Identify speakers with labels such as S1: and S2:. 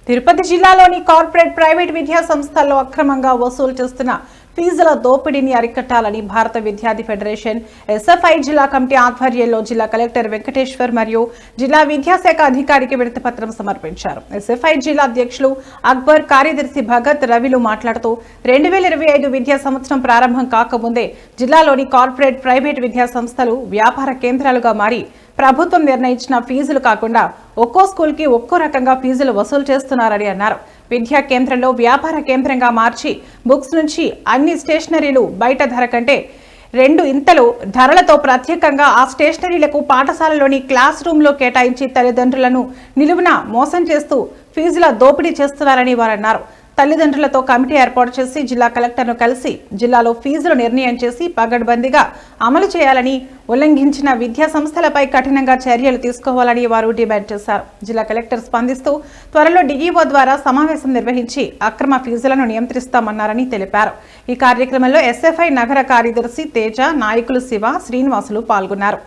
S1: తిరుపతి జిల్లాలోని corporate private విద్యా సంస్థల్లో అక్రమంగా వసూలు చేస్తున్న ఫీజుల దోపిడీని అరికట్టాలని భారత విద్యార్థి ఫెడరేషన్ ఎస్ఎఫ్ఐ జిల్లా కమిటీ ఆధ్వర్యంలో జిల్లా కలెక్టర్ వెంకటేశ్వర్ మరియు జిల్లా విద్యాశాఖ అధికారికి వినతిపత్రం సమర్పించారు. ఎస్ఎఫ్ఐ జిల్లా అధ్యక్షులు అక్బర్, కార్యదర్శి భగత్, రవిలు మాట్లాడుతూ 2025 విద్యా సంవత్సరం ప్రారంభం కాకముందే జిల్లాలోని కార్పొరేట్ ప్రైవేట్ విద్యా సంస్థలు వ్యాపార కేంద్రాలుగా మారి ప్రభుత్వం నిర్ణయించిన ఫీజులు కాకుండా ఒక్కో స్కూల్ కి ఒక్కో రకంగా ఫీజులు వసూలు చేస్తున్నారని అన్నారు. విద్యా కేంద్రంలో వ్యాపార కేంద్రంగా మార్చి బుక్స్ నుంచి అన్ని స్టేషనరీలు బయట ధర కంటే 2 ఇంతలు ధరలతో ప్రత్యేకంగా ఆ స్టేషనరీలకు పాఠశాలలోని క్లాస్ రూమ్ లో కేటాయించి తల్లిదండ్రులను నిలువున మోసం చేస్తూ ఫీజుల దోపిడీ చేస్తున్నారని వారు అన్నారు. తల్లిదండ్రులతో కమిటీ ఏర్పాటు చేసి జిల్లా కలెక్టర్ను కలిసి జిల్లాలో ఫీజులు నిర్ణయం చేసి పగడ్బందీగా అమలు చేయాలని, ఉల్లంఘించిన విద్యా సంస్థలపై కఠినంగా చర్యలు తీసుకోవాలని వారు డిమాండ్ చేశారు. జిల్లా కలెక్టర్ స్పందిస్తూ త్వరలో డిఈఓ ద్వారా సమావేశం నిర్వహించి అక్రమ ఫీజులను నియంత్రిస్తామన్నారని తెలిపారు. ఈ కార్యక్రమంలో ఎస్ఎఫ్ఐ నగర కార్యదర్శి తేజ, నాయకులు శివ, శ్రీనివాసులు పాల్గొన్నారు.